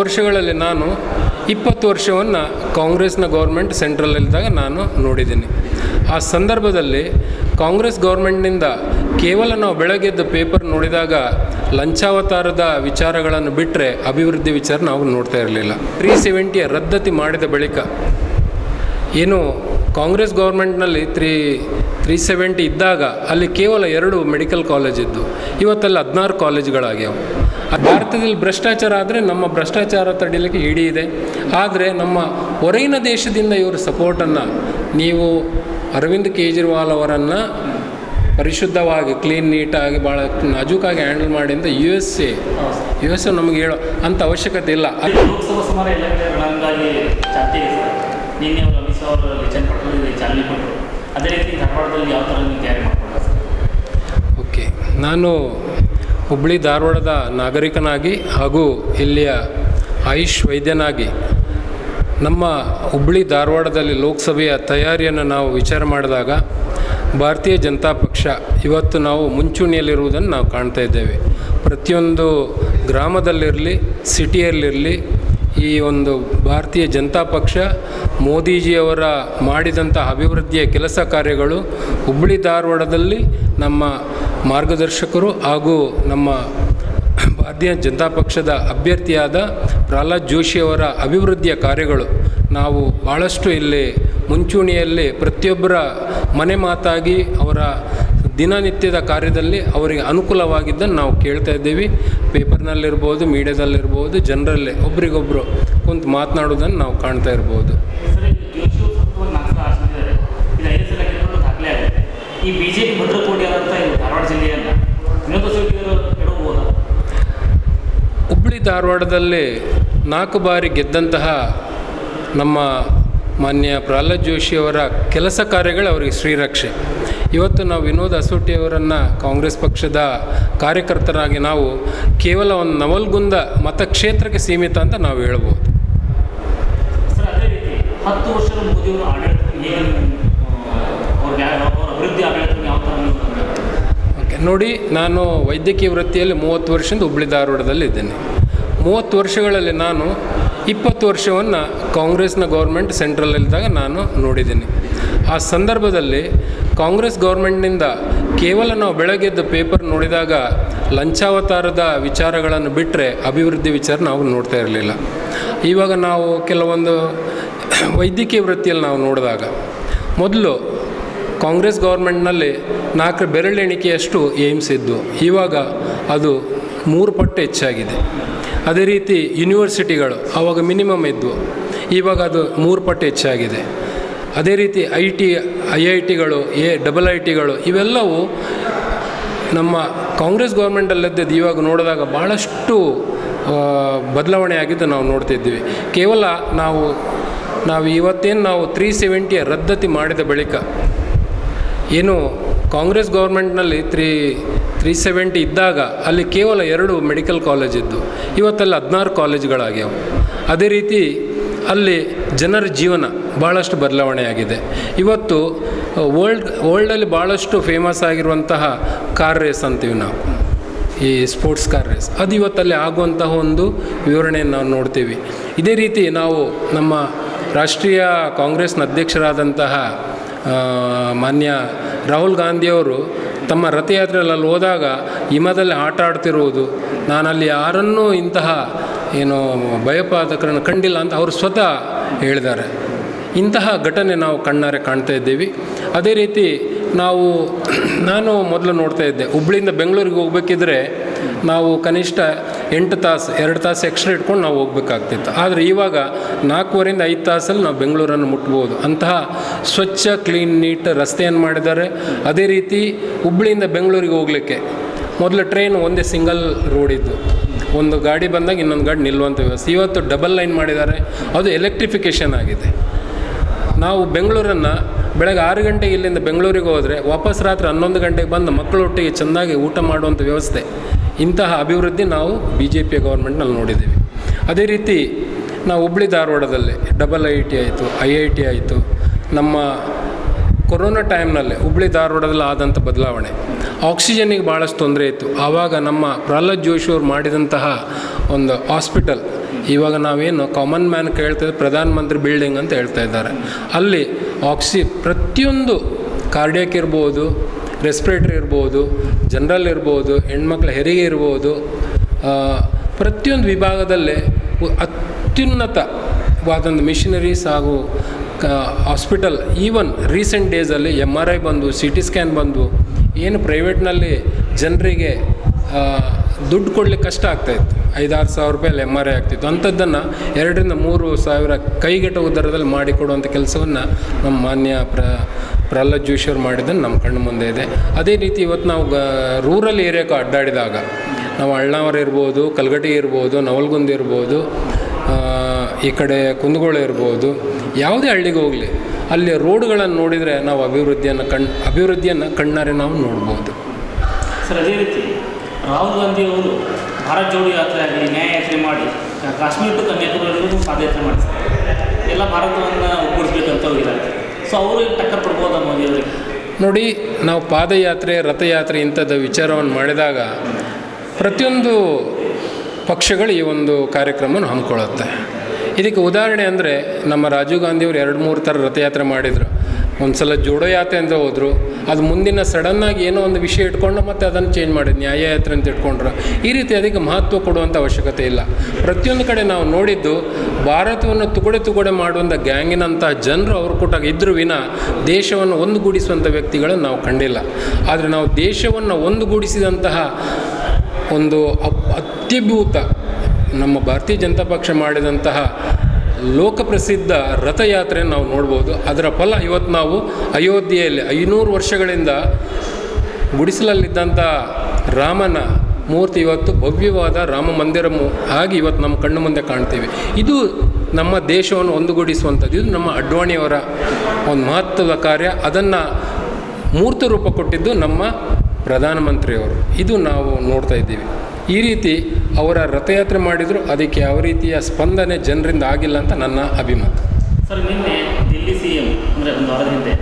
ವರ್ಷಗಳಲ್ಲಿ ನಾನು 20 ವರ್ಷವನ್ನು ಕಾಂಗ್ರೆಸ್ನ ಗೌರ್ಮೆಂಟ್ ಸೆಂಟ್ರಲ್ಲಿದ್ದಾಗ ನಾನು ನೋಡಿದ್ದೀನಿ. ಆ ಸಂದರ್ಭದಲ್ಲಿ ಕಾಂಗ್ರೆಸ್ ಗೌರ್ಮೆಂಟ್ನಿಂದ ಕೇವಲ ನಾವು ಬೆಳಗ್ಗೆದ್ದು ಪೇಪರ್ ನೋಡಿದಾಗ ಲಂಚಾವತಾರದ ವಿಚಾರಗಳನ್ನು ಬಿಟ್ಟರೆ ಅಭಿವೃದ್ಧಿ ವಿಚಾರ ನಾವು ನೋಡ್ತಾ ಇರಲಿಲ್ಲ. 370 ರದ್ದತಿ ಮಾಡಿದ ಬಳಿಕ ಏನು ಕಾಂಗ್ರೆಸ್ ಗೌರ್ಮೆಂಟ್ನಲ್ಲಿ 370 ಇದ್ದಾಗ ಅಲ್ಲಿ ಕೇವಲ 2 ಮೆಡಿಕಲ್ ಕಾಲೇಜ್ ಇದ್ದು, ಇವತ್ತಲ್ಲಿ 16 ಕಾಲೇಜುಗಳಾಗ್ಯಾವ. ಭಾರತದಲ್ಲಿ ಭ್ರಷ್ಟಾಚಾರ ಆದರೆ ನಮ್ಮ ಭ್ರಷ್ಟಾಚಾರ ತಡಿಲಿಕ್ಕೆ ಇಡೀ ಇದೆ. ಆದರೆ ನಮ್ಮ ಹೊರಗಿನ ದೇಶದಿಂದ ಇವರು ಸಪೋರ್ಟನ್ನು, ನೀವು ಅರವಿಂದ್ ಕೇಜ್ರಿವಾಲ್ ಅವರನ್ನು ಪರಿಶುದ್ಧವಾಗಿ ಕ್ಲೀನ್ ನೀಟಾಗಿ ಭಾಳ ನಾಜೂಕಾಗಿ ಹ್ಯಾಂಡಲ್ ಮಾಡಿ ಅಂತ ಯು ಎಸ್ ಎ ನಮಗೆ ಹೇಳೋ ಅಂಥ ಅವಶ್ಯಕತೆ ಇಲ್ಲ. ಲೋಕಸಭಾ ಸುಮಾರು ಎಲೆಕ್ಷನ್ಗಳಾಗಿ ಚಾಲ್ತಿ ಇದೆ ಸರ್. ನಿನ್ನೆ ಅವರು ಅಮಿತ್ ಶಾ ಅವರು ಲಿಚನ್ ಪಟ್ಟಣದಲ್ಲಿ ಚಾಲನೆ ಕೊಟ್ಟರು. ಅದೇ ರೀತಿ ಧಾರವಾಡದಲ್ಲಿ ಯಾವ ಥರ ನೀವು ತಯಾರಿ ಮಾಡ್ಕೊಂಡು ಸರ್? ಓಕೆ, ನಾನು ಹುಬ್ಬಳ್ಳಿ ಧಾರವಾಡದ ನಾಗರಿಕನಾಗಿ ಹಾಗೂ ಇಲ್ಲಿಯ ಆಯುಷ್ ವೈದ್ಯನಾಗಿ ನಮ್ಮ ಹುಬ್ಬಳ್ಳಿ ಧಾರವಾಡದಲ್ಲಿ ಲೋಕಸಭೆಯ ತಯಾರಿಯನ್ನು ನಾವು ವಿಚಾರ ಮಾಡಿದಾಗ ಭಾರತೀಯ ಜನತಾ ಪಕ್ಷ ಇವತ್ತು ನಾವು ಮುಂಚೂಣಿಯಲ್ಲಿರುವುದನ್ನು ನಾವು ಕಾಣ್ತಾ ಇದ್ದೇವೆ. ಪ್ರತಿಯೊಂದು ಗ್ರಾಮದಲ್ಲಿರಲಿ, ಸಿಟಿಯಲ್ಲಿರಲಿ, ಈ ಒಂದು ಭಾರತೀಯ ಜನತಾ ಪಕ್ಷ ಮೋದಿಜಿಯವರ ಮಾಡಿದಂಥ ಅಭಿವೃದ್ಧಿಯ ಕೆಲಸ ಕಾರ್ಯಗಳು ಹುಬ್ಬಳ್ಳಿ ಧಾರವಾಡದಲ್ಲಿ ನಮ್ಮ ಮಾರ್ಗದರ್ಶಕರು ಹಾಗೂ ನಮ್ಮ ಭಾರತೀಯ ಜನತಾ ಪಕ್ಷದ ಅಭ್ಯರ್ಥಿಯಾದ ಪ್ರಹ್ಲಾದ್ ಜೋಶಿಯವರ ಅಭಿವೃದ್ಧಿಯ ಕಾರ್ಯಗಳು ನಾವು ಭಾಳಷ್ಟು ಇಲ್ಲಿ ಮುಂಚೂಣಿಯಲ್ಲಿ ಪ್ರತಿಯೊಬ್ಬರ ಮನೆ ಮಾತಾಗಿ ಅವರ ದಿನನಿತ್ಯದ ಕಾರ್ಯದಲ್ಲಿ ಅವರಿಗೆ ಅನುಕೂಲವಾಗಿದ್ದನ್ನು ನಾವು ಕೇಳ್ತಾ ಇದ್ದೀವಿ. ಪೇಪರ್ನಲ್ಲಿರ್ಬೋದು, ಮೀಡಿಯಾದಲ್ಲಿರ್ಬೋದು, ಜನರಲ್ಲೇ ಒಬ್ರಿಗೊಬ್ಬರು ಕುಂತು ಮಾತನಾಡೋದನ್ನು ನಾವು ಕಾಣ್ತಾ ಇರ್ಬೋದು. ಈ ಬಿಜೆಪಿ ಭದ್ರಕೋಟೆಯಾದಂಥ ಧಾರವಾಡ ಜಿಲ್ಲೆಯನ್ನು ಇಡಬಹುದು. ಹುಬ್ಬಳ್ಳಿ ಧಾರವಾಡದಲ್ಲಿ 4 ಬಾರಿ ಗೆದ್ದಂತಹ ನಮ್ಮ ಮಾನ್ಯ ಪ್ರಹ್ಲಾದ್ ಜೋಶಿಯವರ ಕೆಲಸ ಕಾರ್ಯಗಳು ಅವರಿಗೆ ಶ್ರೀರಕ್ಷೆ. ಇವತ್ತು ನಾವು ವಿನೋದ್ ಅಸೋಟಿಯವರನ್ನು ಕಾಂಗ್ರೆಸ್ ಪಕ್ಷದ ಕಾರ್ಯಕರ್ತರಾಗಿ ನಾವು ಕೇವಲ ಒಂದು ನವಲ್ಗುಂದ ಮತಕ್ಷೇತ್ರಕ್ಕೆ ಸೀಮಿತ ಅಂತ ನಾವು ಹೇಳ್ಬೋದು. ಸರ್, ಅದೇ ರೀತಿ 10 ವರ್ಷದ ಮೋದಿಯವರ ಆಡಳಿತ ಅಭಿವೃದ್ಧಿ ಆಡಳಿತ ಯಾವ ಥರ? ಓಕೆ, ನೋಡಿ, ನಾನು ವೈದ್ಯಕೀಯ ವೃತ್ತಿಯಲ್ಲಿ 30 ವರ್ಷದಿಂದ ಹುಬ್ಬಳ್ಳಿ ಧಾರವಾಡದಲ್ಲಿ ಇದ್ದೇನೆ. 30 ವರ್ಷಗಳಲ್ಲಿ ನಾನು 20 ವರ್ಷವನ್ನು ಕಾಂಗ್ರೆಸ್ನ ಗೌರ್ಮೆಂಟ್ ಸೆಂಟ್ರಲ್ಲಿದ್ದಾಗ ನಾನು ನೋಡಿದ್ದೀನಿ. ಆ ಸಂದರ್ಭದಲ್ಲಿ ಕಾಂಗ್ರೆಸ್ ಗೌರ್ಮೆಂಟ್ನಿಂದ ಕೇವಲ ನಾವು ಬೆಳಗ್ಗೆದ್ದು ಪೇಪರ್ ನೋಡಿದಾಗ ಲಂಚಾವತಾರದ ವಿಚಾರಗಳನ್ನು ಬಿಟ್ಟರೆ ಅಭಿವೃದ್ಧಿ ವಿಚಾರ ನಾವು ನೋಡ್ತಾ ಇರಲಿಲ್ಲ. ಇವಾಗ ನಾವು ಕೆಲವೊಂದು ವೈದ್ಯಕೀಯ ವೃತ್ತಿಯಲ್ಲಿ ನಾವು ನೋಡಿದಾಗ ಮೊದಲು ಕಾಂಗ್ರೆಸ್ ಗೌರ್ಮೆಂಟ್ನಲ್ಲಿ 4 ಬೆರಳೆಣಿಕೆಯಷ್ಟು ಏಮ್ಸ್ ಇದ್ದು, ಇವಾಗ ಅದು 3 ಪಟ್ಟು ಹೆಚ್ಚಾಗಿದೆ. ಅದೇ ರೀತಿ ಯೂನಿವರ್ಸಿಟಿಗಳು ಆವಾಗ ಮಿನಿಮಮ್ ಇದ್ವು, ಇವಾಗ ಅದು 3 ಪಟ್ಟು ಹೆಚ್ಚಾಗಿದೆ. ಅದೇ ರೀತಿ IITಗಳು, IITಗಳು ಇವೆಲ್ಲವೂ ನಮ್ಮ ಕಾಂಗ್ರೆಸ್ ಗೌರ್ಮೆಂಟಲ್ಲಿದ್ದದ್ದು ಇವಾಗ ನೋಡಿದಾಗ ಭಾಳಷ್ಟು ಬದಲಾವಣೆ ಆಗಿದ್ದು ನಾವು ನೋಡ್ತಿದ್ದೀವಿ. ಕೇವಲ ನಾವು ಇವತ್ತೇನು ನಾವು 370 ರದ್ದತಿ ಮಾಡಿದ ಬಳಿಕ ಏನು ಕಾಂಗ್ರೆಸ್ ಗೌರ್ಮೆಂಟ್ನಲ್ಲಿ 370 ಇದ್ದಾಗ ಅಲ್ಲಿ ಕೇವಲ 2 ಮೆಡಿಕಲ್ ಕಾಲೇಜ್ ಇದ್ದು, ಇವತ್ತಲ್ಲಿ 16 ಕಾಲೇಜುಗಳಾಗ್ಯಾವ. ಅದೇ ರೀತಿ ಅಲ್ಲಿ ಜನರ ಜೀವನ ಭಾಳಷ್ಟು ಬದಲಾವಣೆ ಆಗಿದೆ. ಇವತ್ತು ವರ್ಲ್ಡಲ್ಲಿ ಭಾಳಷ್ಟು ಫೇಮಸ್ ಆಗಿರುವಂತಹ ಕಾರ್ ರೇಸ್ ಅಂತೀವಿ ನಾವು, ಈ ಸ್ಪೋರ್ಟ್ಸ್ ಕಾರ್ ರೇಸ್, ಅದು ಇವತ್ತಲ್ಲಿ ಆಗುವಂತಹ ಒಂದು ವಿವರಣೆಯನ್ನು ನಾವು ನೋಡ್ತೀವಿ. ಇದೇ ರೀತಿ ನಾವು ನಮ್ಮ ರಾಷ್ಟ್ರೀಯ ಕಾಂಗ್ರೆಸ್ನ ಅಧ್ಯಕ್ಷರಾದಂತಹ ಮಾನ್ಯ ರಾಹುಲ್ ಗಾಂಧಿಯವರು ತಮ್ಮ ರಥಯಾತ್ರೆಯಲ್ಲಿ ಹೋದಾಗ ಹಿಮದಲ್ಲಿ ಆಟ ಆಡ್ತಿರುವುದು, ನಾನಲ್ಲಿ ಯಾರನ್ನೂ ಇಂತಹ ಏನು ಭಯೋತ್ಪಾದಕರನ್ನು ಕಂಡಿಲ್ಲ ಅಂತ ಅವರು ಸ್ವತಃ ಹೇಳಿದ್ದಾರೆ. ಇಂತಹ ಘಟನೆ ನಾವು ಕಣ್ಣಾರೆ ಕಾಣ್ತಾ ಇದ್ದೀವಿ. ಅದೇ ರೀತಿ ನಾನು ಮೊದಲು ನೋಡ್ತಾ ಇದ್ದೆ, ಹುಬ್ಬಳ್ಳಿಯಿಂದ ಬೆಂಗಳೂರಿಗೆ ಹೋಗಬೇಕಿದ್ರೆ ನಾವು ಕನಿಷ್ಠ 8 ತಾಸು 2 ತಾಸು ಎಕ್ಸ್ಟ್ರಾ ಇಟ್ಕೊಂಡು ನಾವು ಹೋಗ್ಬೇಕಾಗ್ತಿತ್ತು. ಆದರೆ ಇವಾಗ 4-5 ತಾಸಲ್ಲಿ ನಾವು ಬೆಂಗಳೂರನ್ನು ಮುಟ್ಬೋದು. ಅಂತಹ ಸ್ವಚ್ಛ, ಕ್ಲೀನ್, ನೀಟ್ ರಸ್ತೆಯನ್ನು ಮಾಡಿದ್ದಾರೆ. ಅದೇ ರೀತಿ ಹುಬ್ಬಳ್ಳಿಯಿಂದ ಬೆಂಗಳೂರಿಗೆ ಹೋಗಲಿಕ್ಕೆ ಮೊದಲು ಟ್ರೈನ್ ಒಂದೇ ಸಿಂಗಲ್ ರೋಡ್ ಇದ್ದು, ಒಂದು ಗಾಡಿ ಬಂದಾಗ ಇನ್ನೊಂದು ಗಾಡಿ ನಿಲ್ಲುವಂಥ ವ್ಯವಸ್ಥೆ. ಇವತ್ತು ಡಬಲ್ ಲೈನ್ ಮಾಡಿದ್ದಾರೆ, ಅದು ಎಲೆಕ್ಟ್ರಿಫಿಕೇಷನ್ ಆಗಿದೆ. ನಾವು ಬೆಂಗಳೂರನ್ನು ಬೆಳಗ್ಗೆ 6 ಗಂಟೆಗೆ ಇಲ್ಲಿಂದ ಬೆಂಗಳೂರಿಗೆ ಹೋದರೆ ವಾಪಸ್ ರಾತ್ರಿ 11 ಗಂಟೆಗೆ ಬಂದು ಮಕ್ಕಳೊಟ್ಟಿಗೆ ಚೆಂದಾಗಿ ಊಟ ಮಾಡುವಂಥ ವ್ಯವಸ್ಥೆ, ಇಂತಹ ಅಭಿವೃದ್ಧಿ ನಾವು BJP ಗೌರ್ಮೆಂಟ್ನಲ್ಲಿ ನೋಡಿದ್ದೀವಿ. ಅದೇ ರೀತಿ ನಾವು ಹುಬ್ಬಳ್ಳಿ ಧಾರವಾಡದಲ್ಲಿ IIT ಆಯಿತು, IIT ಆಯಿತು. ನಮ್ಮ ಕೊರೋನಾ ಟೈಮ್ನಲ್ಲಿ ಹುಬ್ಬಳ್ಳಿ ಧಾರವಾಡದಲ್ಲಿ ಆದಂಥ ಬದಲಾವಣೆ, ಆಕ್ಸಿಜನ್ನಿಗೆ ಭಾಳಷ್ಟು ತೊಂದರೆ ಇತ್ತು. ಆವಾಗ ನಮ್ಮ ಪ್ರಹ್ಲಾದ್ ಜೋಶಿ ಅವರು ಮಾಡಿದಂತಹ ಒಂದು ಹಾಸ್ಪಿಟಲ್ ಇವಾಗ ನಾವೇನು ಕಾಮನ್ ಮ್ಯಾನ್ ಕೇಳ್ತಿದ್ದೆ ಪ್ರಧಾನಮಂತ್ರಿ ಬಿಲ್ಡಿಂಗ್ ಅಂತ ಹೇಳ್ತಾ ಇದ್ದಾರೆ. ಅಲ್ಲಿ ಪ್ರತಿಯೊಂದು ಕಾರ್ಡಿಯಾಕ್ ಇರ್ಬೋದು, ರೆಸ್ಪಿರೇಟ್ರಿ ಇರ್ಬೋದು, ಜನರಲ್ ಇರ್ಬೋದು, ಹೆಣ್ಮಕ್ಳ ಹೆರಿಗೆ ಇರ್ಬೋದು, ಪ್ರತಿಯೊಂದು ವಿಭಾಗದಲ್ಲೇ ಅತ್ಯುನ್ನತವಾದಂಥ ಮಿಷನರೀಸ್ ಹಾಗೂ ಹಾಸ್ಪಿಟಲ್, ಈವನ್ ರೀಸೆಂಟ್ ಡೇಸಲ್ಲಿ MRI ಬಂದು, CT ಸ್ಕ್ಯಾನ್ ಬಂದು, ಏನು ಪ್ರೈವೇಟ್ನಲ್ಲಿ ಜನರಿಗೆ ದುಡ್ಡು ಕೊಡಲಿಕ್ಕೆ ಕಷ್ಟ ಆಗ್ತಾಯಿತ್ತು, 5-6 ಸಾವಿರ ರೂಪಾಯಲ್ಲಿ MRI ಆಗ್ತಿತ್ತು. ಅಂಥದ್ದನ್ನು 2,000-3,000 ಕೈಗೆಟುಕುವ ದರದಲ್ಲಿ ಮಾಡಿಕೊಡುವಂಥ ಕೆಲಸವನ್ನು ನಮ್ಮ ಮಾನ್ಯ ಪ್ರಹ್ಲಾದ್ ಜೋಶಿ ಅವರು ಮಾಡಿದ್ದನ್ನು ನಮ್ಮ ಕಣ್ಣು ಮುಂದೆ ಇದೆ. ಅದೇ ರೀತಿ ಇವತ್ತು ನಾವು ರೂರಲ್ ಏರಿಯಾಕ್ಕೆ ಅಡ್ಡಾಡಿದಾಗ ನಾವು ಅಳ್ನಾವರ ಇರ್ಬೋದು, ಕಲ್ಗಟಿ ಇರ್ಬೋದು, ನವಲಗುಂದ ಇರ್ಬೋದು, ಈ ಕಡೆ ಕುಂದಗೋಳ ಇರ್ಬೋದು, ಯಾವುದೇ ಹಳ್ಳಿಗೆ ಹೋಗಲಿ ಅಲ್ಲಿ ರೋಡ್ಗಳನ್ನು ನೋಡಿದರೆ ನಾವು ಅಭಿವೃದ್ಧಿಯನ್ನು ಕಣ್ಣಾರೆ ನಾವು ನೋಡ್ಬೋದು. ಸರ್, ಅದೇ ರೀತಿ ರಾಹುಲ್ ಗಾಂಧಿ ಅವರು ಭಾರತ್ ಜೋಡೋ ಯಾತ್ರೆ ಆಗಲಿ, ನ್ಯಾಯ ಯಾತ್ರೆ ಮಾಡಿ ಕಾಶ್ಮೀರ ಟು ಕನ್ಯಾಕುಮಾರಿವರೆಗೂ ಪಾದಯಾತ್ರೆ ಮಾಡಿಸ್ತಾರೆ. ಎಲ್ಲ ಭಾರತವನ್ನು ಒಗ್ಗೂಡಿಸ್ಬೇಕಂತ ಹೋಗಿದ್ದಾರೆ. ಸೊ ಅವರು ಟಕ್ಕರ್ ಕೊಡ್ಬೋದಾ ಮೋದಿ ಅವರಿಗೆ? ನೋಡಿ, ನಾವು ಪಾದಯಾತ್ರೆ, ರಥಯಾತ್ರೆ ಇಂಥದ್ದು ವಿಚಾರವನ್ನು ಮಾಡಿದಾಗ ಪ್ರತಿಯೊಂದು ಪಕ್ಷಗಳು ಈ ಒಂದು ಕಾರ್ಯಕ್ರಮವನ್ನು ಹಮ್ಮಿಕೊಳ್ಳುತ್ತೆ. ಇದಕ್ಕೆ ಉದಾಹರಣೆ ಅಂದರೆ ನಮ್ಮ ರಾಜೀವ್ ಗಾಂಧಿಯವರು 2-3 ಥರ ರಥಯಾತ್ರೆ ಮಾಡಿದರು. ಒಂದು ಸಲ ಜೋಡೋ ಯಾತ್ರೆ ಅಂತ ಹೋದರು, ಅದು ಮುಂದಿನ ಸಡನ್ನಾಗಿ ಏನೋ ಒಂದು ವಿಷಯ ಇಟ್ಕೊಂಡು ಮತ್ತೆ ಅದನ್ನು ಚೇಂಜ್ ಮಾಡಿದ್ದು ನ್ಯಾಯ ಯಾತ್ರೆ ಅಂತ ಇಟ್ಕೊಂಡ್ರು. ಈ ರೀತಿ ಅದಕ್ಕೆ ಮಹತ್ವ ಕೊಡುವಂಥ ಅವಶ್ಯಕತೆ ಇಲ್ಲ. ಪ್ರತಿಯೊಂದು ಕಡೆ ನಾವು ನೋಡಿದ್ದು ಭಾರತವನ್ನು ತುಕಡೆ ಮಾಡುವಂಥ ಗ್ಯಾಂಗಿನಂತಹ ಜನರು ಅವರು ಕೂಟಾಗ ಇದ್ದರೂ ವಿನ ದೇಶವನ್ನು ಒಂದುಗೂಡಿಸುವಂಥ ವ್ಯಕ್ತಿಗಳನ್ನು ನಾವು ಕಂಡಿಲ್ಲ. ಆದರೆ ನಾವು ದೇಶವನ್ನು ಒಂದುಗೂಡಿಸಿದಂತಹ ಒಂದು ಅತ್ಯದ್ಭುತ ನಮ್ಮ ಭಾರತೀಯ ಜನತಾ ಪಕ್ಷ ಮಾಡಿದಂತಹ ಲೋಕಪ್ರಸಿದ್ಧ ರಥಯಾತ್ರೆಯನ್ನು ನಾವು ನೋಡ್ಬೋದು. ಅದರ ಫಲ ಇವತ್ತು ನಾವು ಅಯೋಧ್ಯೆಯಲ್ಲಿ 500 ವರ್ಷಗಳಿಂದ ಗುಡಿಸಲಲ್ಲಿದ್ದಂಥ ರಾಮನ ಮೂರ್ತಿ ಇವತ್ತು ಭವ್ಯವಾದ ರಾಮ ಮಂದಿರ ಆಗಿ ಇವತ್ತು ನಮ್ಮ ಕಣ್ಣು ಮುಂದೆ ಕಾಣ್ತೀವಿ. ಇದು ನಮ್ಮ ದೇಶವನ್ನು ಒಂದುಗೂಡಿಸುವಂಥದ್ದು. ಇದು ನಮ್ಮ ಅಡ್ವಾಣಿಯವರ ಒಂದು ಮಹತ್ವದ ಕಾರ್ಯ. ಅದನ್ನು ಮೂರ್ತ ರೂಪ ಕೊಟ್ಟಿದ್ದು ನಮ್ಮ ಪ್ರಧಾನಮಂತ್ರಿಯವರು. ಇದು ನಾವು ನೋಡ್ತಾ ಇದ್ದೀವಿ. ಈ ರೀತಿ ಅವರ ರಥಯಾತ್ರೆ ಮಾಡಿದರು, ಅದಕ್ಕೆ ಯಾವ ರೀತಿಯ ಸ್ಪಂದನೆ ಜನರಿಂದ ಆಗಿಲ್ಲ ಅಂತ ನನ್ನ ಅಭಿಮತ. ಸರ್, ನಿನ್ನೆ ದಿಲ್ಲಿ CM ಅಂದರೆ ಒಂದು ವಾರದ ಹಿಂದೆ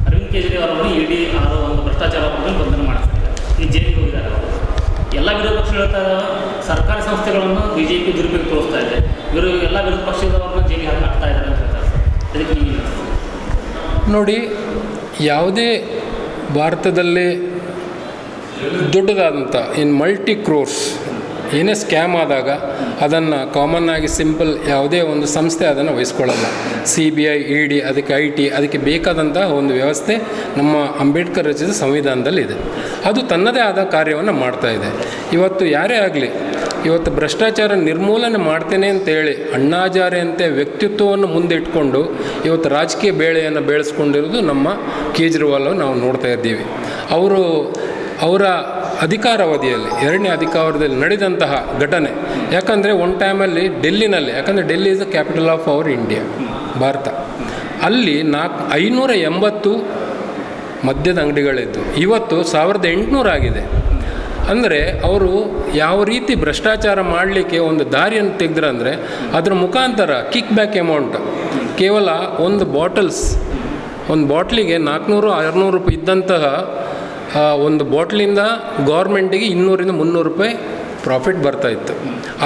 ಅರವಿಂದ್ ಕೇಜ್ರಿವಾಲ್ ಅವರು ED ಅನ್ನೋ ಒಂದು ಭ್ರಷ್ಟಾಚಾರ ಬಂಧನ ಮಾಡಿಸ್ತಾರೆ. ಈ ಜೈಲಿಗೆ ಹೋಗಿದ್ದಾರೆ. ಎಲ್ಲ ವಿರೋಧ ಪಕ್ಷಗಳು ಹೇಳ್ತಾ ಸರ್ಕಾರಿ ಸಂಸ್ಥೆಗಳನ್ನು BJP ದುರುಪಯೋಗ ತೋರಿಸ್ತಾ ಇದೆ, ಎಲ್ಲ ವಿರೋಧ ಪಕ್ಷದವರನ್ನ ಜೈಲಿಗೆ ಹಾಕ್ತಾ ಇದ್ದಾರೆ ಅಂತ ಹೇಳ್ತಾರೆ. ಅದಕ್ಕೆ ನೀವು ನೋಡಿ, ಯಾವುದೇ ಭಾರತದಲ್ಲಿ ದೊಡ್ಡದಾದಂಥ ಮಲ್ಟಿ ಕ್ರೋರ್ಸ್ ಏನೇ ಸ್ಕ್ಯಾಮ್ ಆದಾಗ ಅದನ್ನು ಕಾಮನ್ ಆಗಿ ಸಿಂಪಲ್ ಯಾವುದೇ ಒಂದು ಸಂಸ್ಥೆ ಅದನ್ನು ವಹಿಸ್ಕೊಳ್ಳಲ್ಲ. CBI, ED, ಅದಕ್ಕೆ IT, ಅದಕ್ಕೆ ಬೇಕಾದಂಥ ಒಂದು ವ್ಯವಸ್ಥೆ ನಮ್ಮ ಅಂಬೇಡ್ಕರ್ ರಚಿಸಿದ ಸಂವಿಧಾನದಲ್ಲಿದೆ. ಅದು ತನ್ನದೇ ಆದ ಕಾರ್ಯವನ್ನು ಮಾಡ್ತಾ ಇದೆ. ಇವತ್ತು ಯಾರೇ ಆಗಲಿ, ಇವತ್ತು ಭ್ರಷ್ಟಾಚಾರ ನಿರ್ಮೂಲನೆ ಮಾಡ್ತೇನೆ ಅಂತೇಳಿ ಅಣ್ಣಾಜಾರೆಯಂತೆ ವ್ಯಕ್ತಿತ್ವವನ್ನು ಮುಂದೆ ಇಟ್ಕೊಂಡು ಇವತ್ತು ರಾಜಕೀಯ ಬೇಳೆಯನ್ನು ಬೆಳೆಸ್ಕೊಂಡಿರೋದು ನಮ್ಮ ಕೇಜ್ರಿವಾಲ್ ನಾವು ನೋಡ್ತಾ ಇದ್ದೀವಿ. ಅವರ ಅಧಿಕಾರಾವಧಿಯಲ್ಲಿ 2ನೇ ಅಧಿಕಾರದಲ್ಲಿ ನಡೆದಂತಹ ಘಟನೆ, ಯಾಕಂದರೆ ಒಂದು ಟೈಮಲ್ಲಿ ಡೆಲ್ಲಿನಲ್ಲಿ, ಯಾಕಂದರೆ Delhi is the capital of our India, Bharat, ಅಲ್ಲಿ 580 ಮದ್ಯದ ಅಂಗಡಿಗಳಿದ್ದು ಇವತ್ತು 1800 ಆಗಿದೆ. ಅಂದರೆ ಅವರು ಯಾವ ರೀತಿ ಭ್ರಷ್ಟಾಚಾರ ಮಾಡಲಿಕ್ಕೆ ಒಂದು ದಾರಿಯನ್ನು ತೆಗೆದ್ರಂದರೆ ಅದರ ಮುಖಾಂತರ ಕಿಕ್ ಬ್ಯಾಕ್ ಅಮೌಂಟ್ ಕೇವಲ ಒಂದು ಬಾಟ್ಲಿಗೆ 400-600 ರೂಪಾಯಿ ಇದ್ದಂತಹ ಒಂದು ಬಾಟ್ಲಿಂದ ಗೌರ್ಮೆಂಟಿಗೆ 200-300 ರೂಪಾಯಿ ಪ್ರಾಫಿಟ್ ಬರ್ತಾಯಿತ್ತು.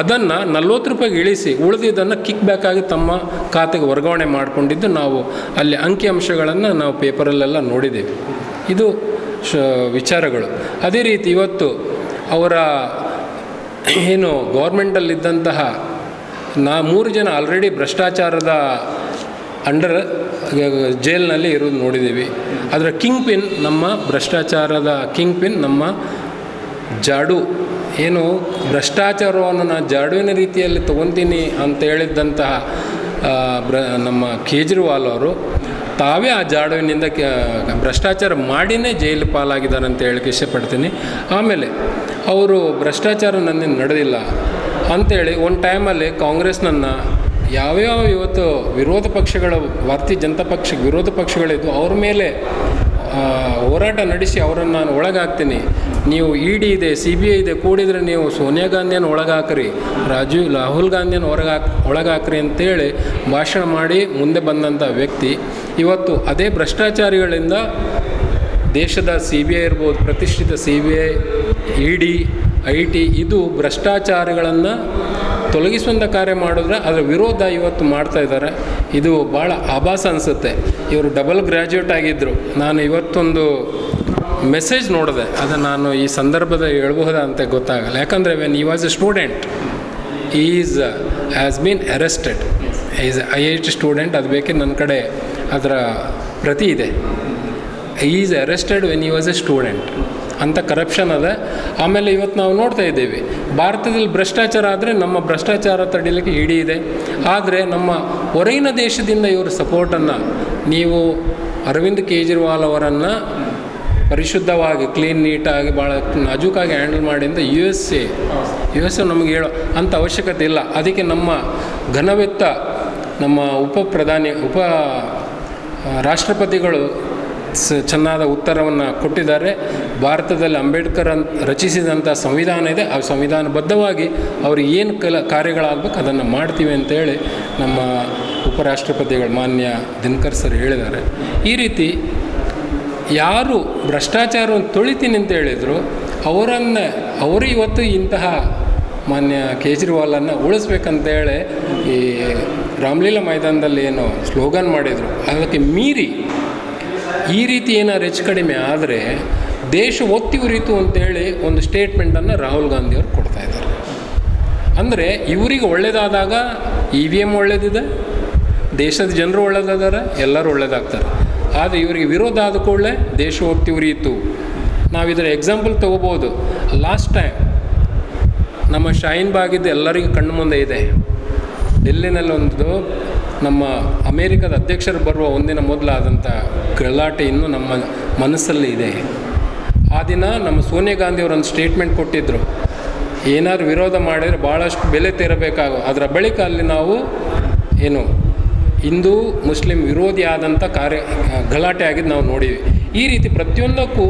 ಅದನ್ನು 40 ರೂಪಾಯಿಗೆ ಇಳಿಸಿ ಉಳಿದಿದ್ದನ್ನು ಕಿಕ್ ಬ್ಯಾಕ್ ಆಗಿ ತಮ್ಮ ಖಾತೆಗೆ ವರ್ಗಾವಣೆ ಮಾಡಿಕೊಂಡಿದ್ದು ನಾವು ಅಲ್ಲಿ ಅಂಕಿಅಂಶಗಳನ್ನು ನಾವು ಪೇಪರಲ್ಲೆಲ್ಲ ನೋಡಿದ್ದೀವಿ. ಇದು ವಿಚಾರಗಳು. ಅದೇ ರೀತಿ ಇವತ್ತು ಅವರ ಏನು ಗೌರ್ಮೆಂಟಲ್ಲಿದ್ದಂತಹ 3 ಜನ ಆಲ್ರೆಡಿ ಭ್ರಷ್ಟಾಚಾರದ ಅಂಡರ್ ಜೈಲಿನಲ್ಲಿ ಇರೋದು ನೋಡಿದ್ದೀವಿ. ಅದರ ಕಿಂಗ್ ಪಿನ್, ನಮ್ಮ ಭ್ರಷ್ಟಾಚಾರದ ಕಿಂಗ್ ಪಿನ್ ನಮ್ಮ ಜಾಡು, ಏನು ಭ್ರಷ್ಟಾಚಾರವನ್ನು ನಾನು ಜಾಡುವಿನ ರೀತಿಯಲ್ಲಿ ತೊಗೊತೀನಿ ಅಂತ ಹೇಳಿದ್ದಂತಹ ನಮ್ಮ ಕೇಜ್ರಿವಾಲ್ ಅವರು ತಾವೇ ಆ ಜಾಡುವಿನಿಂದ ಭ್ರಷ್ಟಾಚಾರ ಮಾಡಿನೇ ಜೈಲು ಪಾಲಾಗಿದ್ದಾರೆ ಅಂತ ಹೇಳಕ್ಕೆ ಇಷ್ಟಪಡ್ತೀನಿ. ಆಮೇಲೆ ಅವರು ಭ್ರಷ್ಟಾಚಾರ ನನ್ನಿಂದ ನಡೆದಿಲ್ಲ ಅಂಥೇಳಿ ಒಂದು ಟೈಮಲ್ಲಿ ಕಾಂಗ್ರೆಸ್ನನ್ನು ಯಾವ್ಯಾವ ಇವತ್ತು ವಿರೋಧ ಪಕ್ಷಗಳ, ಭಾರತೀಯ ಜನತಾ ಪಕ್ಷಕ್ಕೆ ವಿರೋಧ ಪಕ್ಷಗಳಿದ್ದು ಅವ್ರ ಮೇಲೆ ಹೋರಾಟ ನಡೆಸಿ ಅವರನ್ನು ನಾನು ಒಳಗಾಕ್ತೀನಿ, ನೀವು ED ಇದೆ, CBI ಇದೆ, ಕೂಡಿದರೆ ನೀವು ಸೋನಿಯಾ ಗಾಂಧಿಯನ್ನು ಒಳಗಾಕ್ರಿ, ರಾಹುಲ್ ಗಾಂಧಿಯನ್ನು ಒಳಗಾಕ್ರಿ ಅಂತೇಳಿ ಭಾಷಣ ಮಾಡಿ ಮುಂದೆ ಬಂದಂಥ ವ್ಯಕ್ತಿ ಇವತ್ತು ಅದೇ ಭ್ರಷ್ಟಾಚಾರಿಗಳಿಂದ ದೇಶದ CBI ಇರ್ಬೋದು, ಪ್ರತಿಷ್ಠಿತ CBI, ED, IT, ಇದು ಭ್ರಷ್ಟಾಚಾರಗಳನ್ನು ತೊಲಗಿಸುವಂಥ ಕಾರ್ಯ ಮಾಡಿದ್ರೆ ಅದರ ವಿರೋಧ ಇವತ್ತು ಮಾಡ್ತಾ ಇದ್ದಾರೆ. ಇದು ಭಾಳ ಆಭಾಸ ಅನಿಸುತ್ತೆ. ಇವರು ಡಬಲ್ ಗ್ರ್ಯಾಜುಯೇಟ್ ಆಗಿದ್ದರು. ನಾನು ಇವತ್ತೊಂದು ಮೆಸೇಜ್ ನೋಡಿದೆ, ಅದನ್ನು ನಾನು ಈ ಸಂದರ್ಭದ ಹೇಳ್ಬಹುದಾ ಅಂತ ಗೊತ್ತಾಗಲ್ಲ. ಯಾಕಂದರೆ when he was A student is has been arrested. Is IIT student. ಅದು ಬೇಕೇ ನನ್ನ ಕಡೆ ಅದರ ಪ್ರತಿ ಇದೆ. Is arrested when he was A student ಅಂತ ಕರಪ್ಷನ್ ಅದ. ಆಮೇಲೆ ಇವತ್ತು ನಾವು ನೋಡ್ತಾ ಇದ್ದೀವಿ, ಭಾರತದಲ್ಲಿ ಭ್ರಷ್ಟಾಚಾರ ಆದರೆ ನಮ್ಮ ಭ್ರಷ್ಟಾಚಾರ ತಡೀಲಿಕ್ಕೆ ಇಡಿ ಇದೆ. ಆದರೆ ನಮ್ಮ ಹೊರಗಿನ ದೇಶದಿಂದ ಇವರು ಸಪೋರ್ಟನ್ನು, ನೀವು ಅರವಿಂದ್ ಕೇಜ್ರಿವಾಲ್ ಅವರನ್ನು ಪರಿಶುದ್ಧವಾಗಿ ಕ್ಲೀನ್ ನೀಟಾಗಿ ಭಾಳ ನಾಜೂಕಾಗಿ ಹ್ಯಾಂಡಲ್ ಮಾಡಿ ಅಂತ ಯು ಎಸ್ ಎ ನಮಗೆ ಹೇಳೋ ಅಂಥ ಅವಶ್ಯಕತೆ ಇಲ್ಲ. ಅದಕ್ಕೆ ನಮ್ಮ ಘನವೆತ್ತ ನಮ್ಮ ಉಪ ರಾಷ್ಟ್ರಪತಿಗಳು ಚೆನ್ನಾದ ಉತ್ತರವನ್ನು ಕೊಟ್ಟಿದ್ದಾರೆ. ಭಾರತದಲ್ಲಿ ಅಂಬೇಡ್ಕರ್ ರಚಿಸಿದಂಥ ಸಂವಿಧಾನ ಇದೆ, ಆ ಸಂವಿಧಾನಬದ್ಧವಾಗಿ ಅವ್ರಿಗೆ ಏನು ಕಾರ್ಯಗಳಾಗಬೇಕು ಅದನ್ನು ಮಾಡ್ತೀವಿ ಅಂತೇಳಿ ನಮ್ಮ ಉಪರಾಷ್ಟ್ರಪತಿಗಳು ಮಾನ್ಯ ದಿನಕರ್ ಸರ್ ಹೇಳಿದ್ದಾರೆ. ಈ ರೀತಿ ಯಾರು ಭ್ರಷ್ಟಾಚಾರವನ್ನು ತೊಳಿತೀನಿ ಅಂತ ಹೇಳಿದರು ಅವರು ಇವತ್ತು ಇಂತಹ ಮಾನ್ಯ ಕೇಜ್ರಿವಾಲನ್ನು ಉಳಿಸ್ಬೇಕಂತೇಳಿ ಈ ರಾಮಲೀಲಾ ಮೈದಾನದಲ್ಲಿ ಏನು ಸ್ಲೋಗನ್ ಮಾಡಿದರು, ಅದಕ್ಕೆ ಮೀರಿ ಈ ರೀತಿ ಏನಾದ್ರು ಹೆಚ್ಚು ಕಡಿಮೆ ಆದರೆ ದೇಶ ಒತ್ತಿ ಉರಿತು ಅಂತೇಳಿ ಒಂದು ಸ್ಟೇಟ್ಮೆಂಟನ್ನು ರಾಹುಲ್ ಗಾಂಧಿಯವರು ಕೊಡ್ತಾಯಿದ್ದಾರೆ. ಅಂದರೆ ಇವರಿಗೆ ಒಳ್ಳೆಯದಾದಾಗ EVM ಒಳ್ಳೆಯದಿದೆ, ದೇಶದ ಜನರು ಒಳ್ಳೆಯದಾದರೆ ಎಲ್ಲರೂ ಒಳ್ಳೆಯದಾಗ್ತಾರೆ. ಆದರೆ ಇವರಿಗೆ ವಿರೋಧ ಆದ ಕೂಡಲೇ ದೇಶ ಒತ್ತಿ ಉರಿಯಿತು. ನಾವು ಇದರ ಎಕ್ಸಾಂಪಲ್ ತೊಗೋಬೋದು. ಲಾಸ್ಟ್ ಟೈಮ್ ನಮ್ಮ ಶಾಹೀನ್ ಬಾಗಿದ್ದು ಎಲ್ಲರಿಗೂ ಕಣ್ಣು ಮುಂದೆ ಇದೆ. ಡೆಲ್ಲಿನಲ್ಲೊಂದು ನಮ್ಮ ಅಮೇರಿಕದ ಅಧ್ಯಕ್ಷರು ಬರುವ ಒಂದಿನ ಮೊದಲಾದಂಥ ಗಲಾಟೆ ಇನ್ನೂ ನಮ್ಮ ಮನಸ್ಸಲ್ಲಿ ಇದೆ. ಆ ದಿನ ನಮ್ಮ ಸೋನಿಯಾ ಗಾಂಧಿಯವರೊಂದು ಸ್ಟೇಟ್ಮೆಂಟ್ ಕೊಟ್ಟಿದ್ದರು, ಏನಾದ್ರು ವಿರೋಧ ಮಾಡಿದರೆ ಭಾಳಷ್ಟು ಬೆಲೆ ತೆರಬೇಕಾಗೋ. ಅದರ ಬಳಿಕ ಅಲ್ಲಿ ನಾವು ಏನು ಹಿಂದೂ ಮುಸ್ಲಿಂ ವಿರೋಧಿ ಆದಂಥ ಗಲಾಟೆ ಆಗಿದ್ದು ನಾವು ನೋಡಿದ್ವಿ. ಈ ರೀತಿ ಪ್ರತಿಯೊಂದಕ್ಕೂ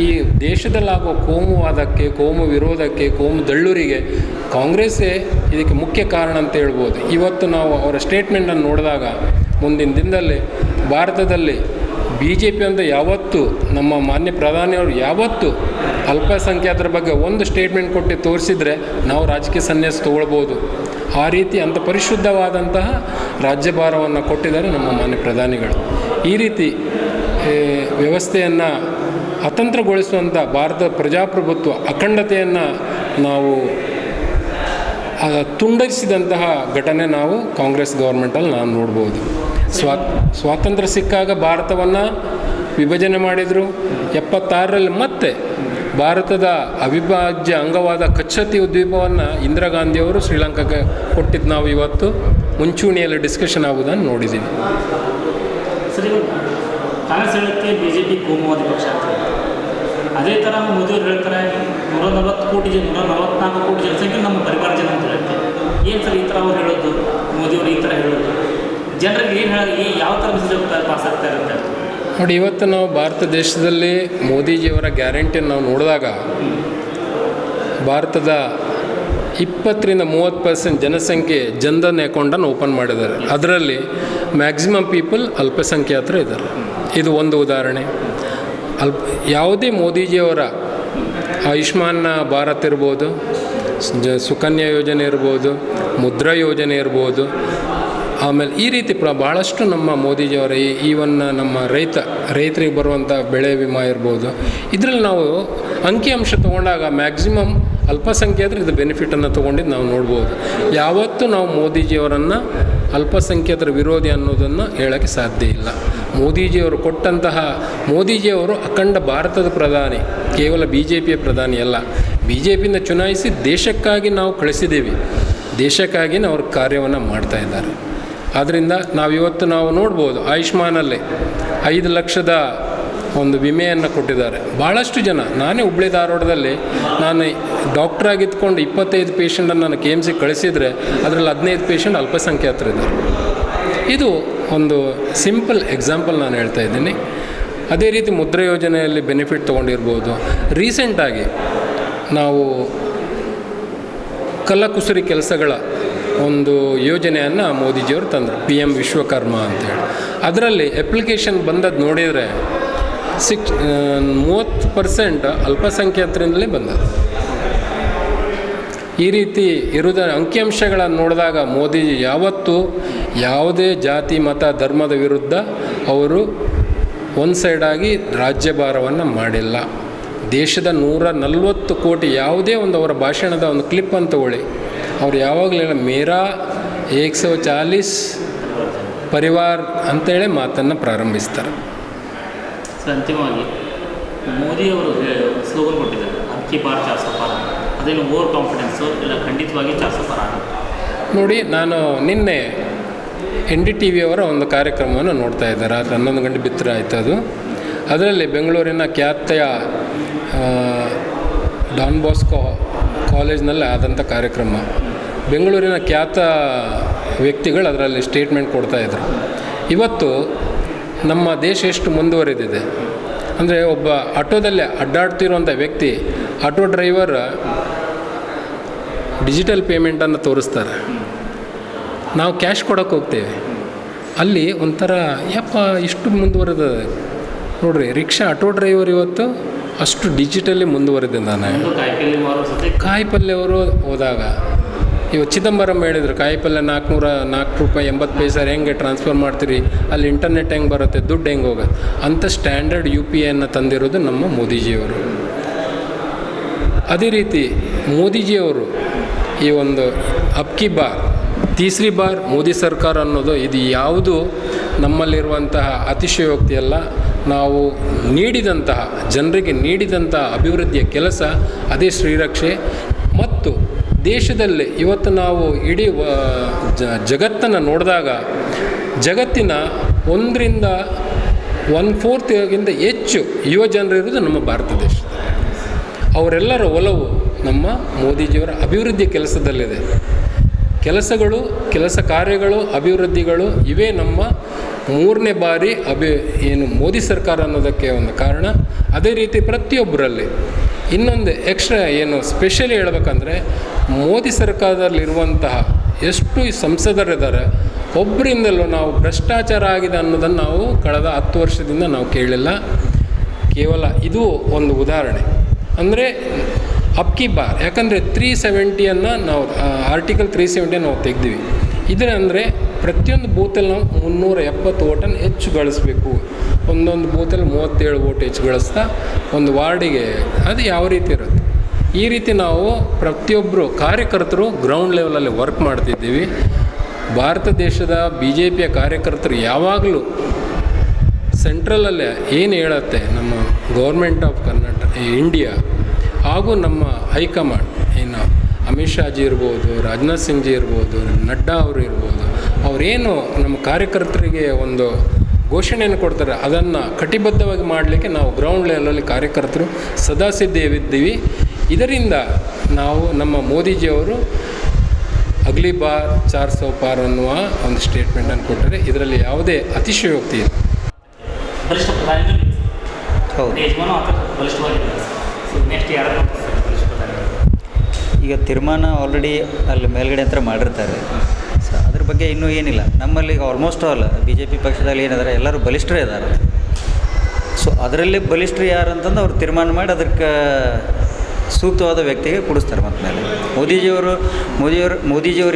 ಈ ದೇಶದಲ್ಲಾಗುವ ಕೋಮುವಾದಕ್ಕೆ, ಕೋಮು ವಿರೋಧಕ್ಕೆ, ಕೋಮು ದಳ್ಳೂರಿಗೆ ಕಾಂಗ್ರೆಸ್ಸೇ ಇದಕ್ಕೆ ಮುಖ್ಯ ಕಾರಣ ಅಂತ ಹೇಳ್ಬೋದು. ಇವತ್ತು ನಾವು ಅವರ ಸ್ಟೇಟ್ಮೆಂಟನ್ನು ನೋಡಿದಾಗ ಮುಂದಿನ ದಿನದಲ್ಲಿ ಭಾರತದಲ್ಲಿ BJP ಅಂತ ಯಾವತ್ತು ನಮ್ಮ ಮಾನ್ಯ ಪ್ರಧಾನಿಯವರು ಯಾವತ್ತು ಅಲ್ಪಸಂಖ್ಯಾತರ ಬಗ್ಗೆ ಒಂದು ಸ್ಟೇಟ್ಮೆಂಟ್ ಕೊಟ್ಟು ತೋರಿಸಿದರೆ ನಾವು ರಾಜಕೀಯ ಸನ್ಯಾಸ ತೊಗೊಳ್ಬೋದು. ಆ ರೀತಿ ಅಂಥ ಪರಿಶುದ್ಧವಾದಂತಹ ರಾಜ್ಯಭಾರವನ್ನು ಕೊಟ್ಟಿದ್ದಾರೆ ನಮ್ಮ ಮಾನ್ಯ ಪ್ರಧಾನಿಗಳು. ಈ ರೀತಿ ವ್ಯವಸ್ಥೆಯನ್ನು ಅತಂತ್ರಗೊಳಿಸುವಂಥ ಭಾರತದ ಪ್ರಜಾಪ್ರಭುತ್ವ ಅಖಂಡತೆಯನ್ನು ನಾವು ತುಂಡರಿಸಿದಂತಹ ಘಟನೆ ನಾವು ಕಾಂಗ್ರೆಸ್ ಗೌರ್ಮೆಂಟಲ್ಲಿ ನಾವು ನೋಡ್ಬೋದು. ಸ್ವಾತಂತ್ರ್ಯ ಸಿಕ್ಕಾಗ ಭಾರತವನ್ನು ವಿಭಜನೆ ಮಾಡಿದರು. 76ರಲ್ಲಿ ಮತ್ತೆ ಭಾರತದ ಅವಿಭಾಜ್ಯ ಅಂಗವಾದ ಕಚ್ಚತ್ತೀವು ದ್ವೀಪವನ್ನು ಇಂದಿರಾ ಗಾಂಧಿಯವರು ಶ್ರೀಲಂಕಾಗೆ ಕೊಟ್ಟಿದ್ದು ನಾವು ಇವತ್ತು ಮುಂಚೂಣಿಯಲ್ಲಿ ಡಿಸ್ಕಷನ್ ಆಗೋದನ್ನು ನೋಡಿದ್ದೀವಿ. ಸರಿ, ಕಾಂಗ್ರೆಸ್ ಹೇಳುತ್ತೆ BJP ಕೋಮುವಾದಿ ಪಕ್ಷ ಆಗ್ತದೆ. ಅದೇ ಥರ ಮೋದಿಯವರು ಹೇಳ್ತಾರೆ 144 ಕೋಟಿ ಜನಸಂಖ್ಯೆ ನಮ್ಮ ಪರಿವಾರ ಜನ ಅಂತ ಹೇಳ್ತಾರೆ. ಏನು ಸರ್ ಈ ಥರ ಅವ್ರು ಹೇಳೋದು, ಮೋದಿಯವರು ಈ ಥರ ಹೇಳೋದು? ಜನರಿಗೆ ಏನು ಹೇಳಿ ಯಾವ ಥರ ಮೆಸೇಜ್ ಪಾಸ್ ಆಗ್ತಾ ಇರುತ್ತೆ? ನೋಡಿ, ಇವತ್ತು ನಾವು ಭಾರತ ದೇಶದಲ್ಲಿ ಮೋದಿಜಿಯವರ ಗ್ಯಾರಂಟಿಯನ್ನು ನಾವು ನೋಡಿದಾಗ ಭಾರತದ 20-30% ಜನಸಂಖ್ಯೆ ಜನ್ಧನ್ ಅಕೌಂಟನ್ನು ಓಪನ್ ಮಾಡಿದ್ದಾರೆ. ಅದರಲ್ಲಿ ಮ್ಯಾಕ್ಸಿಮಮ್ ಪೀಪಲ್ ಅಲ್ಪಸಂಖ್ಯಾತರು ಇದ್ದಾರೆ. ಇದು ಒಂದು ಉದಾಹರಣೆ. ಯಾವುದೇ ಮೋದಿಜಿಯವರ ಆಯುಷ್ಮಾನ್ ಭಾರತ್ ಇರ್ಬೋದು, ಸುಕನ್ಯಾ ಯೋಜನೆ ಇರ್ಬೋದು, ಮುದ್ರಾ ಯೋಜನೆ ಇರ್ಬೋದು, ಆಮೇಲೆ ಈ ರೀತಿ ಭಾಳಷ್ಟು ನಮ್ಮ ಮೋದಿಜಿಯವರ ಈವನ್ ನಮ್ಮ ರೈತರಿಗೆ ಬರುವಂಥ ಬೆಳೆ ವಿಮಾ ಇರ್ಬೋದು, ಇದರಲ್ಲಿ ನಾವು ಅಂಕಿಅಂಶ ತೊಗೊಂಡಾಗ ಮ್ಯಾಕ್ಸಿಮಮ್ ಅಲ್ಪಸಂಖ್ಯಾತರು ಇದು ಬೆನಿಫಿಟನ್ನು ತೊಗೊಂಡಿದ್ದು ನಾವು ನೋಡ್ಬೋದು. ಯಾವತ್ತೂ ನಾವು ಮೋದಿಜಿಯವರನ್ನು ಅಲ್ಪಸಂಖ್ಯಾತರ ವಿರೋಧಿ ಅನ್ನೋದನ್ನು ಹೇಳೋಕ್ಕೆ ಸಾಧ್ಯ ಇಲ್ಲ. ಮೋದಿಜಿಯವರು ಅಖಂಡ ಭಾರತದ ಪ್ರಧಾನಿ, ಕೇವಲ BJPಯ ಪ್ರಧಾನಿ ಅಲ್ಲ. BJPಯಿಂದ ಚುನಾಯಿಸಿ ದೇಶಕ್ಕಾಗಿ ನಾವು ಕಳಿಸಿದ್ದೀವಿ, ದೇಶಕ್ಕಾಗಿ ಅವ್ರ ಕಾರ್ಯವನ್ನು ಮಾಡ್ತಾ ಇದ್ದಾರೆ. ಆದ್ದರಿಂದ ನಾವಿವತ್ತು ನಾವು ನೋಡ್ಬೋದು, ಆಯುಷ್ಮಾನಲ್ಲಿ 5 ಲಕ್ಷದ ಒಂದು ವಿಮೆಯನ್ನು ಕೊಟ್ಟಿದ್ದಾರೆ. ಭಾಳಷ್ಟು ಜನ, ನಾನೇ ಹುಬ್ಳಿ ಧಾರವಾಡದಲ್ಲಿ ನಾನು ಡಾಕ್ಟ್ರಾಗಿದ್ಕೊಂಡು 25 ಪೇಷಂಟನ್ನು ನಾನು KMC ಕಳಿಸಿದರೆ ಅದರಲ್ಲಿ 15 ಪೇಷಂಟ್ ಅಲ್ಪಸಂಖ್ಯಾತರಿದ್ದಾರೆ. ಇದು ಒಂದು ಸಿಂಪಲ್ ಎಕ್ಸಾಂಪಲ್ ನಾನು ಹೇಳ್ತಾ ಇದ್ದೀನಿ. ಅದೇ ರೀತಿ ಮುದ್ರಾ ಯೋಜನೆಯಲ್ಲಿ ಬೆನಿಫಿಟ್ ತೊಗೊಂಡಿರ್ಬೋದು. ರೀಸೆಂಟಾಗಿ ನಾವು ಕಲ್ಲಕುಸರಿ ಕೆಲಸಗಳ ಒಂದು ಯೋಜನೆಯನ್ನು ಮೋದಿಜಿಯವರು ತಂದರು, PM ವಿಶ್ವಕರ್ಮ ಅಂತೇಳಿ. ಅದರಲ್ಲಿ ಅಪ್ಲಿಕೇಶನ್ ಬಂದದ್ದು ನೋಡಿದರೆ 30% ಅಲ್ಪಸಂಖ್ಯಾತರಿಂದಲೇ ಬಂದದ್ದು. ಈ ರೀತಿ ಇರುವುದ ಅಂಕಿಅಂಶಗಳನ್ನು ನೋಡಿದಾಗ ಮೋದಿಜಿ ಯಾವತ್ತೂ ಯಾವುದೇ ಜಾತಿ ಮತ ಧರ್ಮದ ವಿರುದ್ಧ ಅವರು ಒಂದು ಸೈಡಾಗಿ ರಾಜ್ಯಭಾರವನ್ನು ಮಾಡಿಲ್ಲ. ದೇಶದ 140 ಕೋಟಿ ಯಾವುದೇ ಒಂದು ಅವರ ಭಾಷಣದ ಒಂದು ಕ್ಲಿಪ್ ಅಂತ ತಗೊಳ್ಳಿ, ಅವ್ರು ಯಾವಾಗಲೂ ಮೇರಾ 140 ಪರಿವಾರ್ ಅಂತೇಳಿ ಮಾತನ್ನು ಪ್ರಾರಂಭಿಸ್ತಾರೆ. ಅಂತಿಮವಾಗಿ ಮೋದಿಯವರು ಸ್ಲೋಗನ್ ಕೊಟ್ಟಿದ್ದಾರೆ, ಅಬ್ಕಿ ಬಾರ್ 400 ಪಾರ್. ಅದೇನು ಓವರ್ ಕಾನ್ಫಿಡೆನ್ಸು ಇಲ್ಲ ಖಂಡಿತವಾಗಿ 400 ಪಾರ್ ಆಗುತ್ತೆ? ನೋಡಿ, ನಾನು ನಿನ್ನೆ NDTV ಅವರ ಒಂದು ಕಾರ್ಯಕ್ರಮವನ್ನು ನೋಡ್ತಾ ಇದ್ದೆ, ರಾತ್ರಿ 11 ಗಂಟೆ ಬಿತ್ತರ ಆಯಿತು ಅದು. ಅದರಲ್ಲಿ ಬೆಂಗಳೂರಿನ ಖ್ಯಾತೆಯ ಡಾನ್ ಬಾಸ್ಕೋ ಕಾಲೇಜ್ನಲ್ಲಿ ಆದಂಥ ಕಾರ್ಯಕ್ರಮ. ಬೆಂಗಳೂರಿನ ಖ್ಯಾತ ವ್ಯಕ್ತಿಗಳು ಅದರಲ್ಲಿ ಸ್ಟೇಟ್ಮೆಂಟ್ ಕೊಡ್ತಾಯಿದ್ರು. ಇವತ್ತು ನಮ್ಮ ದೇಶ ಎಷ್ಟು ಮುಂದುವರೆದಿದೆ ಅಂದರೆ, ಒಬ್ಬ ಆಟೋದಲ್ಲಿ ಅಡ್ಡಾಡ್ತಿರುವಂಥ ವ್ಯಕ್ತಿ, ಆಟೋ ಡ್ರೈವರ್ ಡಿಜಿಟಲ್ ಪೇಮೆಂಟನ್ನು ತೋರಿಸ್ತಾರೆ, ನಾವು ಕ್ಯಾಶ್ ಕೊಡೋಕ್ಕೆ ಹೋಗ್ತೇವೆ. ಅಲ್ಲಿ ಒಂಥರ ಯಪ್ಪ ಇಷ್ಟು ಮುಂದುವರೆದಿದೆ ನೋಡ್ರಿ. ರಿಕ್ಷಾ ಆಟೋ ಡ್ರೈವರ್ ಇವತ್ತು ಅಷ್ಟು ಡಿಜಿಟಲಿ ಮುಂದುವರೆದಿದ್ದಾನೆ. ಕಾಯಿಪಲ್ಯ ಅವರು ಹೋದಾಗ ಇವತ್ತು ಚಿದಂಬರಂ ಹೇಳಿದರು, ಕಾಯಿಪಲ್ಯ 404 ರೂಪಾಯಿ 80 ಪೈಸೆ ಹೆಂಗೆ ಟ್ರಾನ್ಸ್ಫರ್ ಮಾಡ್ತೀರಿ, ಅಲ್ಲಿ ಇಂಟರ್ನೆಟ್ ಹೆಂಗೆ ಬರುತ್ತೆ, ದುಡ್ಡು ಹೆಂಗೆ ಹೋಗುತ್ತೆ ಅಂಥ ಸ್ಟ್ಯಾಂಡರ್ಡ್ UPIಯನ್ನು ತಂದಿರೋದು ನಮ್ಮ ಮೋದಿಜಿಯವರು. ಅದೇ ರೀತಿ ಮೋದಿಜಿಯವರು ಈ ಒಂದು ಅಬ್ಕಿ ಬಾರ್ ತೀಸ್ರಿ ಬಾರ್ ಮೋದಿ ಸರ್ಕಾರ ಅನ್ನೋದು ಇದು ಯಾವುದು ನಮ್ಮಲ್ಲಿರುವಂತಹ ಅತಿಶಯೋಕ್ತಿಯಲ್ಲ. ನಾವು ನೀಡಿದಂತಹ ಜನರಿಗೆ ನೀಡಿದಂತಹ ಅಭಿವೃದ್ಧಿಯ ಕೆಲಸ ಅದೇ ಶ್ರೀರಕ್ಷೆ. ಮತ್ತು ದೇಶದಲ್ಲಿ ಇವತ್ತು ನಾವು ಇಡೀ ಜಗತ್ತನ್ನು ನೋಡಿದಾಗ ಜಗತ್ತಿನ 1/4 ಹೆಚ್ಚು ಯುವ ಜನರಿರುವುದು ನಮ್ಮ ಭಾರತ ದೇಶದಲ್ಲಿ. ಅವರೆಲ್ಲರ ಒಲವು ನಮ್ಮ ಮೋದಿಜಿಯವರ ಅಭಿವೃದ್ಧಿ ಕೆಲಸದಲ್ಲಿದೆ. ಕೆಲಸ ಕಾರ್ಯಗಳು ಅಭಿವೃದ್ಧಿಗಳು ಇವೇ ನಮ್ಮ 3ನೇ ಬಾರಿ ಮೋದಿ ಸರ್ಕಾರ ಅನ್ನೋದಕ್ಕೆ ಒಂದು ಕಾರಣ. ಅದೇ ರೀತಿ ಪ್ರತಿಯೊಬ್ಬರಲ್ಲಿ ಇನ್ನೊಂದು ಎಕ್ಸ್ಟ್ರಾ ಸ್ಪೆಷಲಿ ಹೇಳ್ಬೇಕಂದ್ರೆ, ಮೋದಿ ಸರ್ಕಾರದಲ್ಲಿರುವಂತಹ ಎಷ್ಟು ಸಂಸದರಿದ್ದಾರೆ ಒಬ್ಬರಿಂದಲೂ ನಾವು ಭ್ರಷ್ಟಾಚಾರ ಆಗಿದೆ ಅನ್ನೋದನ್ನು ನಾವು ಕಳೆದ 10 ವರ್ಷದಿಂದ ನಾವು ಕೇಳಿಲ್ಲ. ಕೇವಲ ಇದು ಒಂದು ಉದಾಹರಣೆ. ಅಂದರೆ ಅಬ್ಕಿ ಬಾರ್, ಯಾಕಂದರೆ 370 ನಾವು ಆರ್ಟಿಕಲ್ 370 ನಾವು ತೆಗೆದ್ವಿ. ಅಂದರೆ ಪ್ರತಿಯೊಂದು ಬೂತಲ್ಲಿ ನಾವು 370 ಓಟನ್ನು ಹೆಚ್ಚು ಗಳಿಸ್ಬೇಕು. ಒಂದೊಂದು ಬೂತಲ್ಲಿ 37 ಓಟ್ ಹೆಚ್ಚು ಗಳಿಸ್ತಾ ಒಂದು ವಾರ್ಡಿಗೆ ಅದು ಯಾವ ರೀತಿ ಇರುತ್ತೆ. ಈ ರೀತಿ ನಾವು ಪ್ರತಿಯೊಬ್ಬರು ಕಾರ್ಯಕರ್ತರು ಗ್ರೌಂಡ್ ಲೆವೆಲಲ್ಲಿ ವರ್ಕ್ ಮಾಡ್ತಿದ್ದೀವಿ. ಭಾರತ ದೇಶದ BJPಯ ಕಾರ್ಯಕರ್ತರು ಯಾವಾಗಲೂ ಸೆಂಟ್ರಲಲ್ಲೇ ಏನು ಹೇಳುತ್ತೆ ನಮ್ಮ ಗೌರ್ಮೆಂಟ್ ಆಫ್ ಕರ್ನಾಟಕ ಇಂಡಿಯಾ ಹಾಗೂ ನಮ್ಮ ಹೈಕಮಾಂಡ್ ಅಮಿತ್ ಶಾಜಿ ಇರ್ಬೋದು, ರಾಜನಾಥ್ ಸಿಂಗ್ ಜಿ ಇರ್ಬೋದು, ನಡ್ಡಾ ಅವರು ಇರ್ಬೋದು, ಅವರೇನು ನಮ್ಮ ಕಾರ್ಯಕರ್ತರಿಗೆ ಒಂದು ಘೋಷಣೆಯನ್ನು ಕೊಡ್ತಾರೆ ಅದನ್ನು ಕಟಿಬದ್ಧವಾಗಿ ಮಾಡಲಿಕ್ಕೆ ನಾವು ಗ್ರೌಂಡ್ ಲೆವೆಲಲ್ಲಿ ಕಾರ್ಯಕರ್ತರು ಸದಾ ಸಿದ್ಧವಿದ್ದೀವಿ. ಇದರಿಂದ ನಾವು ನಮ್ಮ ಮೋದಿಜಿಯವರು ಅಗ್ಲಿ ಬಾರ್ 400 ಪಾರ್ ಅನ್ನುವ ಒಂದು ಸ್ಟೇಟ್ಮೆಂಟನ್ನು ಕೊಟ್ಟರೆ ಇದರಲ್ಲಿ ಯಾವುದೇ ಅತಿಶಯೋಕ್ತಿ ಇಲ್ಲ. ಈಗ ತೀರ್ಮಾನ ಆಲ್ರೆಡಿ ಅಲ್ಲಿ ಮೇಲ್ಗಡೆ ಅಂತ ಮಾಡಿರ್ತಾರೆ. ಸೊ ಅದ್ರ ಬಗ್ಗೆ ಇನ್ನೂ ಏನಿಲ್ಲ. ನಮ್ಮಲ್ಲಿ ಆಲ್ಮೋಸ್ಟ್ ಆಲ್ BJP ಪಕ್ಷದಲ್ಲಿ ಏನಿದ್ದಾರೆ ಎಲ್ಲರೂ ಬಲಿಷ್ಠರೇ ಇದ್ದಾರೆ. ಸೊ ಅದರಲ್ಲಿ ಬಲಿಷ್ಠರು ಯಾರು ಅಂತಂದು ಅವ್ರು ತೀರ್ಮಾನ ಮಾಡಿ ಅದಕ್ಕೆ ಸೂಕ್ತವಾದ ವ್ಯಕ್ತಿಗೆ ಕೊಡಿಸ್ತಾರೆ. ಮತ್ತು ಮೇಲೆ ಮೋದಿಜಿಯವರು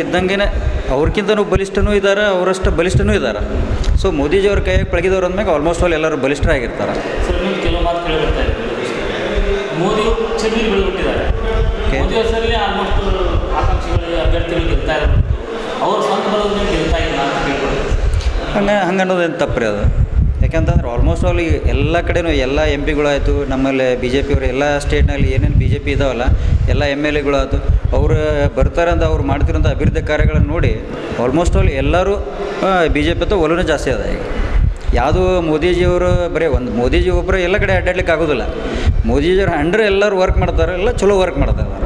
ಇದ್ದಂಗೆ ಅವ್ರಿಗಿಂತನೂ ಬಲಿಷ್ಠನೂ ಇದ್ದಾರೆ, ಅವರಷ್ಟು ಬಲಿಷ್ಠನೂ ಇದ್ದಾರೆ. ಸೊ ಮೋದಿಜಿಯವ್ರ ಕೈಯಾಗಿ ಪಳಗಿದವ್ರು ಅಂದಮೇಲೆ ಆಲ್ಮೋಸ್ಟ್ ಆಲ್ ಎಲ್ಲರೂ ಬಲಿಷ್ಠರಾಗಿರ್ತಾರೆ. ಕೆಲವು ಮಾತು ಕೇಳಿಬಿಡ್ತಾ ಇದ್ದಾರೆ, ಮೋದಿಯವರು ಚೆನ್ನೈಲಿ ಬೆಳೆಬಿಟ್ಟಿದ್ದಾರೆ. ಮೋದಿಯವ್ರ ಸರಲ್ಲಿ ಆಲ್ಮೋಸ್ಟ್ ಆಕಾಂಕ್ಷಿಗಳು ಅಭ್ಯರ್ಥಿಗಳು ಗೆಲ್ತಾ ಇರೋದು, ಅವ್ರ ಸ್ವಂತ ಬರೋದನ್ನ ಗೆಲ್ತಾ ಇಲ್ಲ ಅಂತ ಕೇಳ್ಕೊಳ್ತಾರೆ. ಹಂಗೆ ಅನ್ನೋದೇನು ತಪ್ಪು ರೀ ಅದು. ಯಾಕೆಂತಂದ್ರೆ ಆಲ್ಮೋಸ್ಟ್ ಆಲ್ ಈಗ ಎಲ್ಲ ಕಡೆನೂ ಎಲ್ಲ MPಗಳಾಯಿತು, ನಮ್ಮಲ್ಲಿ BJP ಅವರು ಎಲ್ಲ ಸ್ಟೇಟ್ನಲ್ಲಿ ಏನೇನು BJP ಇದಾವಲ್ಲ ಎಲ್ಲ MLAಗಳು ಆಯಿತು, ಅವರು ಬರ್ತಾರೆ ಅಂತ ಅವ್ರು ಮಾಡ್ತಿರೋಂಥ ಅಭಿವೃದ್ಧಿ ಕಾರ್ಯಗಳನ್ನು ನೋಡಿ ಆಲ್ಮೋಸ್ಟ್ ಆಲ್ ಎಲ್ಲರೂ BJP ಅಥವಾ ಒಲವು ಜಾಸ್ತಿ ಅದ. ಈಗ ಯಾವುದು ಮೋದಿಜಿಯವರು ಬರೀ ಒಂದು ಮೋದಿಜಿ ಒಬ್ಬರು ಎಲ್ಲ ಕಡೆ ಅಡ್ಡಾಡ್ಲಿಕ್ಕೆ ಆಗೋದಿಲ್ಲ. ಮೋದಿಜಿಯವ್ರು ಅಂಡ್ರೆ ಎಲ್ಲರೂ ವರ್ಕ್ ಮಾಡ್ತಾರೆ, ಎಲ್ಲ ಚಲೋ ವರ್ಕ್ ಮಾಡ್ತಾ ಇದ್ದಾರೆ.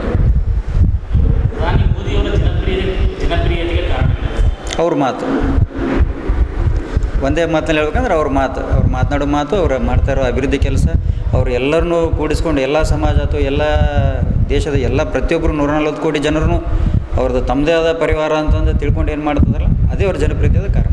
ಜನಪ್ರಿಯತೆಗೆ ಕಾರಣ ಅವ್ರ ಮಾತು ಒಂದೇ ಮಾತಲ್ಲಿ ಹೇಳ್ಬೇಕಂದ್ರೆ ಅವ್ರ ಮಾತನಾಡೋ ಮಾತು, ಅವ್ರು ಮಾಡ್ತಾ ಇರೋ ಅಭಿವೃದ್ಧಿ ಕೆಲಸ, ಅವರು ಎಲ್ಲರನ್ನೂ ಕೂಡಿಸ್ಕೊಂಡು ಎಲ್ಲ ಸಮಾಜ ಅಥವಾ ಎಲ್ಲ ದೇಶದ ಎಲ್ಲ ಪ್ರತಿಯೊಬ್ಬರು 140 ಕೋಟಿ ಜನರೂ ಅವ್ರದ್ದು ತಮ್ಮದೇ ಆದ ಪರಿವಾರ ಅಂತಂದು ತಿಳ್ಕೊಂಡು ಏನು ಮಾಡ್ತದಲ್ಲ ಅದೇ ಅವ್ರ ಜನಪ್ರಿಯತೆಯ ಕಾರಣ.